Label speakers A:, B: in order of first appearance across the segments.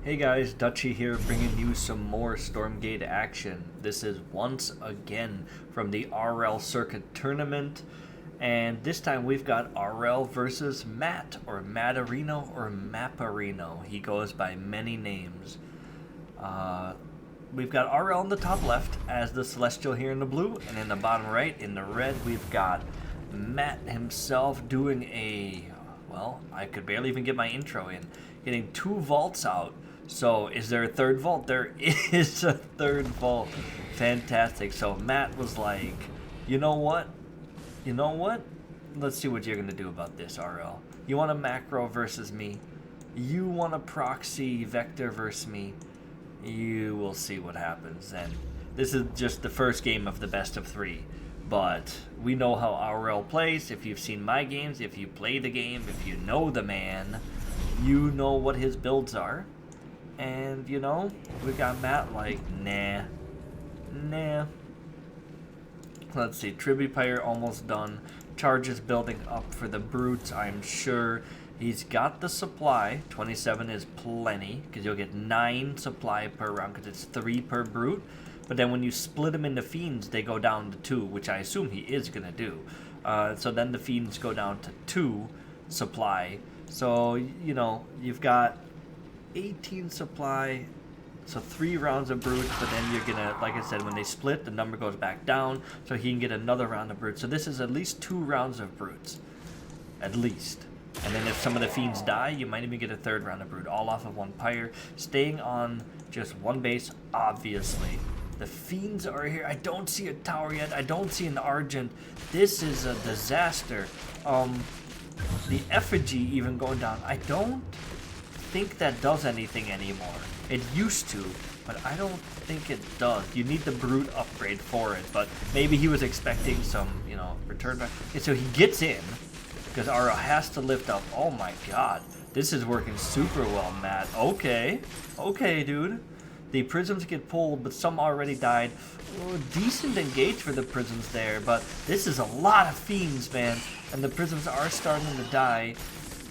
A: Hey guys, Dutchy here bringing you some more Stormgate action. This is once again from the Aureil Circuit tournament. And this time we've got Aureil versus Matt, or Mattarino, or Mapparino. He goes by many names. We've got Aureil in the top left as the Celestial here in the blue, and in the bottom right, in the red, we've got Matt himself doing a, well, I could barely even get my intro in, getting 2 vaults out. So, is there a third vault? There is a third vault. Fantastic. So, Matt was like, you know what? You know what? Let's see what you're going to do about this, Aureil. You want a macro versus me? You want a proxy vector versus me? You will see what happens. And this is just the first game of the best of 3. But we know how Aureil plays. If you've seen my games, if you play the game, if you know the man, you know what his builds are. And, you know, we got Matt like, nah. Let's see, Tribute Pyre almost done. Charges building up for the brutes, I'm sure. He's got the supply. 27 is plenty, because you'll get 9 supply per round, because it's 3 per brute. But then when you split them into fiends, they go down to 2, which I assume he is going to do. So then the fiends go down to 2 supply. So, you know, you've got 18 supply, so 3 rounds of brutes, but then you're gonna, like I said, when they split, the number goes back down, so he can get another round of brutes. So this is at least 2 rounds of brutes, at least. And then if some of the fiends die, you might even get a 3rd round of brute, all off of 1 pyre, staying on just 1 base, obviously. The fiends are here. I don't see a tower yet. I don't see an Argent. This is a disaster. The effigy even going down. I don't think that does anything anymore. It used to, but I don't think it does. You need the brute upgrade for it, but maybe he was expecting some, you know, return back. Okay, so he gets in because Aureil has to lift up. Oh my god, this is working super well, Matt. Okay, dude. The prisms get pulled, but some already died. Oh, decent engage for the prisms there, but this is a lot of fiends, man, and the prisms are starting to die.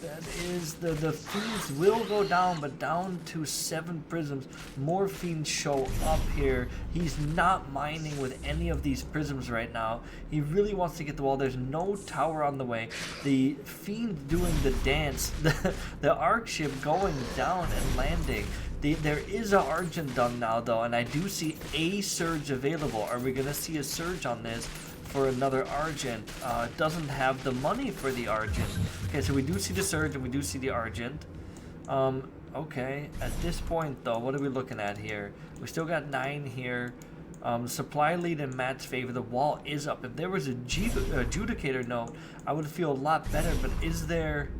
A: That is, the fiends will go down, but down to 7 prisms. More fiends show up here. He's not mining with any of these prisms right now. He really wants to get the wall. There's no tower on the way. The fiend doing the dance. The arc ship going down and landing. There is a Argent done now, though, and I do see a surge available. Are we going to see a surge on this for another Argent? It doesn't have the money for the Argent. Okay, so we do see the surge and we do see the Argent. Okay, at this point, though, what are we looking at here? We still got 9 here. Supply lead in Matt's favor. The wall is up. If there was a adjudicator note, I would feel a lot better, but is there...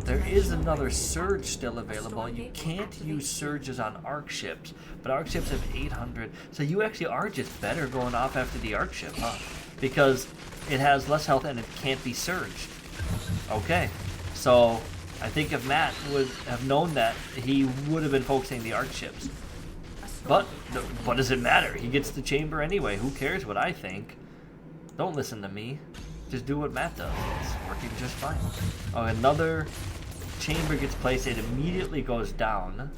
A: There is another surge still available. You can't use surges on arc ships, but arc ships have 800. So you actually are just better going off after the arc ship, huh? Because it has less health and it can't be surged. Okay, so I think if Matt would have known that, he would have been focusing the arc ships. But what does it matter? He gets the chamber anyway. Who cares what I think? Don't listen to me. Just do what Matt does. It's working just fine. Oh, another chamber gets placed. It immediately goes down.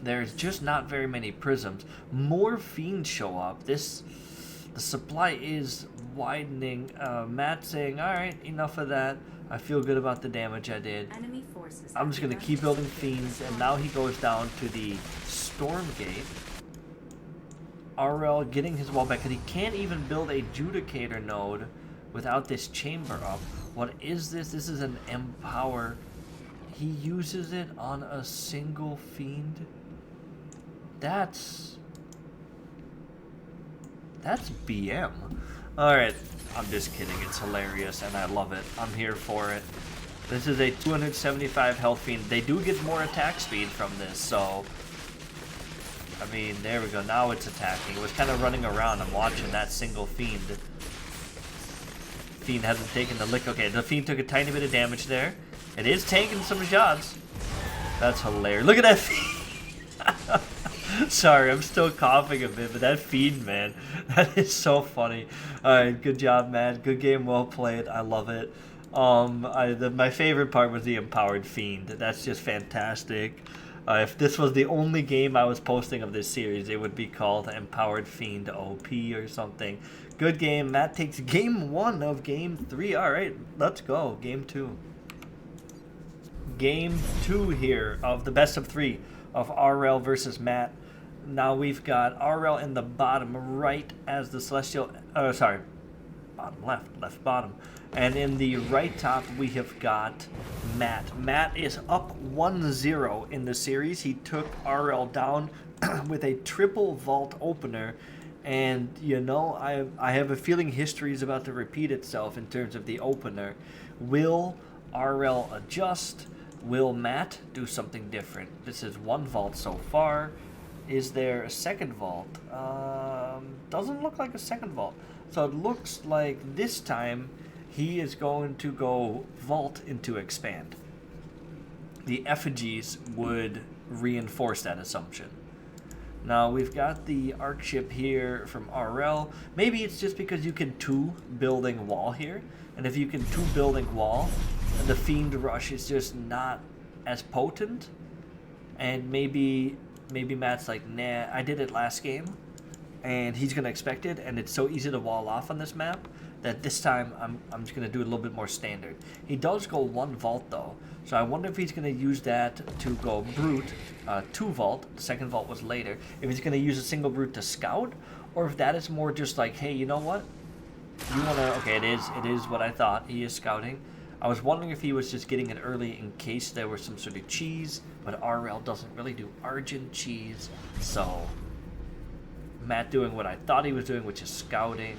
A: There's just not very many prisms. More fiends show up. The supply is widening. Matt saying, all right, enough of that. I feel good about the damage I did. I'm just going to keep building fiends. And now he goes down to the storm gate. Aureil getting his wall back, because he can't even build a Judicator node without this chamber up. What is this? This is an Empower. He uses it on a single fiend? That's BM. Alright, I'm just kidding. It's hilarious, and I love it. I'm here for it. This is a 275 health fiend. They do get more attack speed from this, so... I mean, there we go. Now it's attacking. It was kind of running around. I'm watching that single fiend. Fiend hasn't taken the lick. Okay, the fiend took a tiny bit of damage there. It is taking some shots. That's hilarious. Look at that fiend. Sorry, I'm still coughing a bit, but that fiend, man, that is so funny. All right, good job, man. Good game, well played. I love it. My favorite part was the Empowered Fiend. That's just fantastic. If this was the only game I was posting of this series, it would be called Empowered Fiend OP or something. Good game. Matt takes game 1 of game 3. Alright, let's go. Game 2. Game 2 here of the best of 3 of Aureil versus Matt. Now we've got Aureil in the bottom right as the Celestial... bottom left bottom. And in the right top, we have got Matt. Matt is up 1-0 in the series. He took Aureil down with a triple vault opener. And, you know, I have a feeling history is about to repeat itself in terms of the opener. Will Aureil adjust? Will Matt do something different? This is 1 vault so far. Is there a second vault? Doesn't look like a second vault. So it looks like this time he is going to go vault into expand. The effigies would reinforce that assumption. Now we've got the arc ship here from Aureil. Maybe it's just because you can 2 building wall here. And if you can 2 building wall, the Fiend Rush is just not as potent. And maybe Matt's like, nah, I did it last game. And he's going to expect it, and it's so easy to wall off on this map that this time I'm just going to do it a little bit more standard. He does go 1 vault though, so I wonder if he's going to use that to go brute, 2 vault, the second vault was later, if he's going to use a single brute to scout, or if that is more just like, hey, you know what? You want to, okay, it is what I thought, he is scouting. I was wondering if he was just getting it early in case there was some sort of cheese, but Aureil doesn't really do Argent cheese, so... Matt doing what I thought he was doing, which is scouting.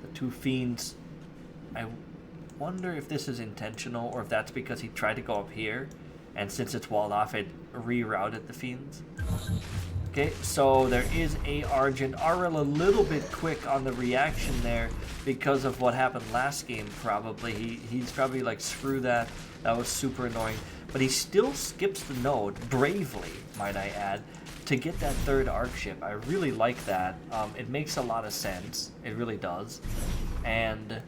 A: The 2 fiends. I wonder if this is intentional or if that's because he tried to go up here, and since it's walled off, it rerouted the fiends. Okay, so there is a Argent. Aureil a little bit quick on the reaction there because of what happened last game, probably. He's probably like, screw that. That was super annoying. But he still skips the node, bravely, might I add, to get that 3rd arc ship. I really like that. It makes a lot of sense. It really does. And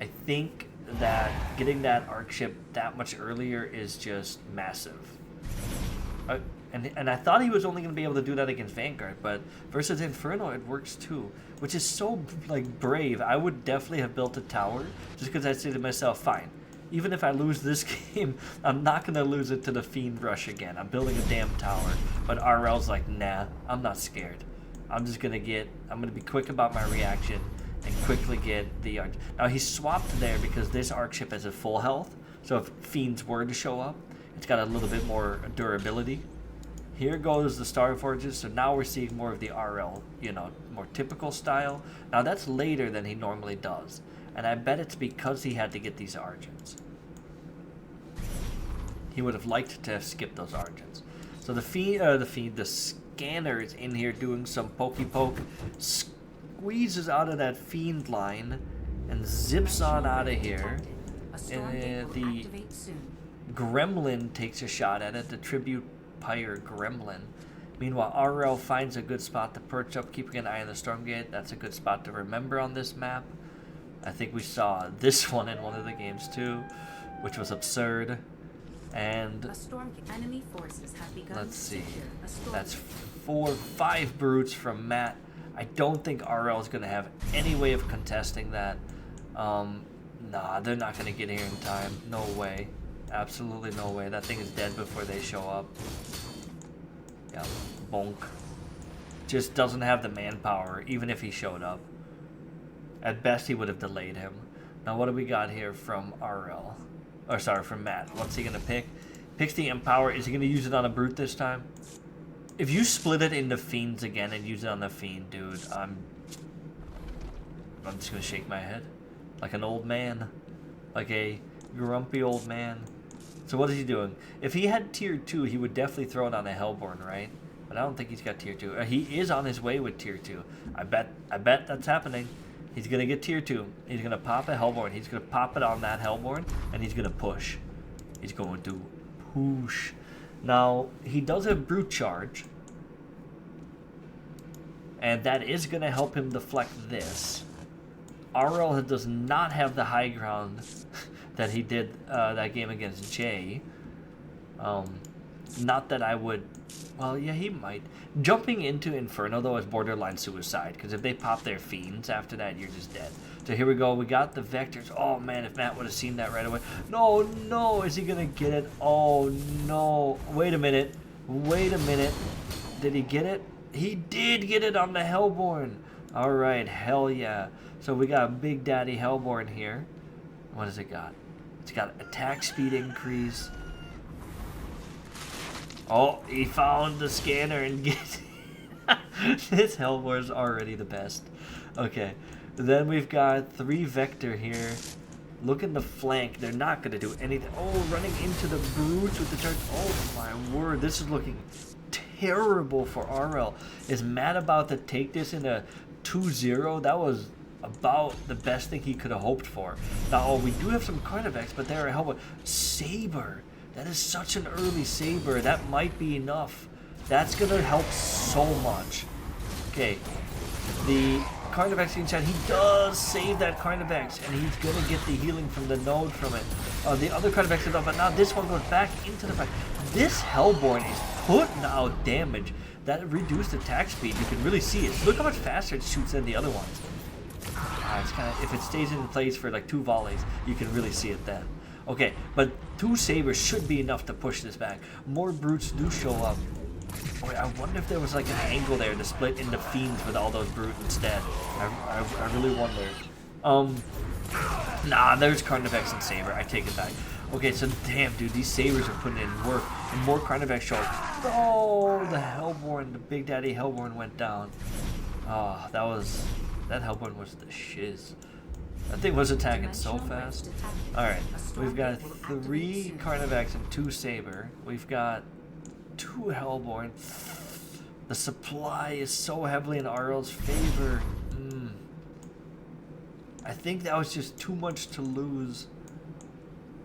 A: I think that getting that arc ship that much earlier is just massive. And I thought he was only going to be able to do that against Vanguard, but versus Inferno it works too, which is so like brave. I would definitely have built a tower just because I say to myself, fine, even if I lose this game, I'm not going to lose it to the Fiend Rush again. I'm building a damn tower. But Aureil's like, nah, I'm not scared. I'm going to be quick about my reaction and quickly get the arc. Now, he swapped there because this arc ship has a full health. So if Fiends were to show up, it's got a little bit more durability. Here goes the Star Forges. So now we're seeing more of the Aureil, you know, more typical style. Now, that's later than he normally does. And I bet it's because he had to get these Argents. He would have liked to have skipped those Argents. So the scanner is in here doing some pokey poke, squeezes out of that Fiend line, and zips on out of here. And the Gremlin takes a shot at it, the Tribute Pyre Gremlin. Meanwhile, Aureil finds a good spot to perch up, keeping an eye on the Stormgate. That's a good spot to remember on this map. I think we saw this one in one of the games too, which was absurd. And
B: enemy forces have begun.
A: Let's see. That's 5 brutes from Matt. I don't think Aureil is going to have any way of contesting that. Nah, they're not going to get here in time. No way. Absolutely no way. That thing is dead before they show up. Yeah, bonk. Just doesn't have the manpower, even if he showed up. At best, he would have delayed him. Now, what do we got here from Aureil? Or, sorry, from Matt. What's he going to pick? Picks the Empower. Is he going to use it on a Brute this time? If you split it into Fiends again and use it on the Fiend, dude, I'm just going to shake my head. Like an old man. Like a grumpy old man. So what is he doing? If he had tier 2, he would definitely throw it on a Hellborn, right? But I don't think he's got tier 2. He is on his way with tier 2. I bet that's happening. He's going to get tier 2. He's going to pop a Hellborn. He's going to pop it on that Hellborn, and he's going to push. He's going to push. Now, he does have Brute Charge. And that is going to help him deflect this. Aureil does not have the high ground that he did that game against Jay. Not that I would... Well, yeah, he might. Jumping into Inferno, though, is borderline suicide. Because if they pop their fiends after that, you're just dead. So here we go. We got the vectors. Oh, man, if Matt would have seen that right away. No, no. Is he going to get it? Oh, no. Wait a minute. Wait a minute. Did he get it? He did get it on the Hellborn. All right. Hell yeah. So we got Big Daddy Hellborn here. What has it got? It's got attack speed increase. Oh, he found the scanner and get this Hellborn's already the best. Okay, then we've got 3 vector here. Look in the flank. They're not going to do anything. Oh, running into the brutes with the charge. Oh my word, this is looking terrible for Aureil. Is Matt about to take this in a 2-0? That was about the best thing he could have hoped for. Now, we do have some Carnivex, but they're a Hellborn. Saber. That is such an early Saber. That might be enough. That's going to help so much. Okay. The Carnivex inside, he does save that Carnivex, and he's going to get the healing from the node from it. The other Carnivex is up, but now this one goes back into the fight. This Hellborn is putting out damage. That reduced attack speed, you can really see it. Look how much faster it shoots than the other ones. It's kind of, if it stays in place for like 2 volleys, you can really see it then. Okay, but 2 sabers should be enough to push this back. More brutes do show up. Boy, I wonder if there was like an angle there to split into fiends with all those brutes instead. I really wonder. Nah, there's Carnivex and Saber. I take it back. Okay, so damn, dude, these Sabers are putting in work. And more Carnivex show up. Oh, the Hellborn, the Big Daddy Hellborn went down. Oh, that Hellborn was the shiz. That thing was attacking so fast. Alright, we've got 3 Carnivex and 2 Saber. We've got 2 Hellborn. The supply is so heavily in Aureil's favor. I think that was just too much to lose.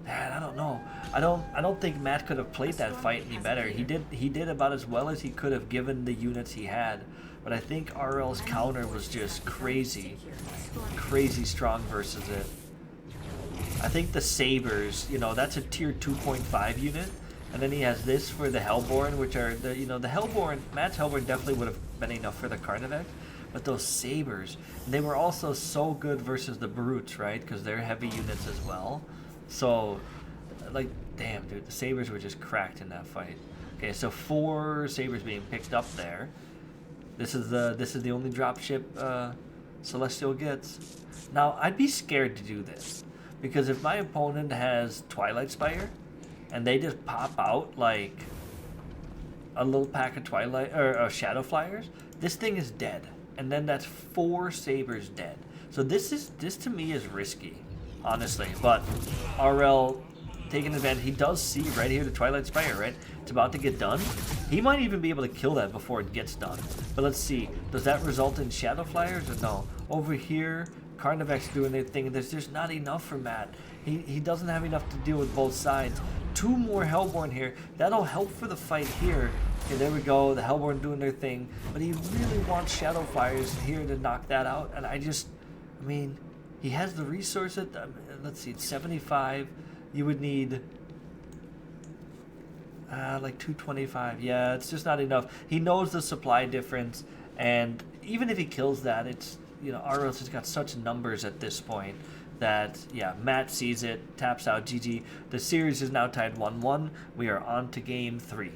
A: Man, I don't know. I don't think Matt could have played that fight any better. He did about as well as he could have given the units he had. But I think Aureil's counter was just crazy strong versus it. I think the Sabers, that's a tier 2.5 unit. And then he has this for the Hellborn, which are the Hellborn, Matt's Hellborn definitely would have been enough for the Carnivex. But those Sabers, they were also so good versus the Brutes, right? Because they're heavy units as well. So, like, damn, dude, the Sabers were just cracked in that fight. Okay, so 4 Sabers being picked up there. This is the only dropship Celestial gets. Now, I'd be scared to do this, because if my opponent has Twilight Spire, and they just pop out like a little pack of Twilight or Shadow Flyers, this thing is dead, and then that's 4 Sabers dead. So this to me is risky, honestly. But Aureil taking advantage. He does see right here the Twilight Spire, right? It's about to get done. He might even be able to kill that before it gets done. But let's see. Does that result in Shadow Flyers or no? Over here, Carnivex doing their thing. There's just not enough for Matt. He doesn't have enough to deal with both sides. 2 more Hellborn here. That'll help for the fight here. Okay, there we go. The Hellborn doing their thing. But he really wants Shadow Flyers here to knock that out. And I mean, he has the resources. Let's see, it's 75. You would need like 225. Yeah, it's just not enough. He knows the supply difference, and even if he kills that, it's, Aureil's has got such numbers at this point that, yeah, Matt sees it, taps out, GG. The series is now tied 1-1. We are on to game 3.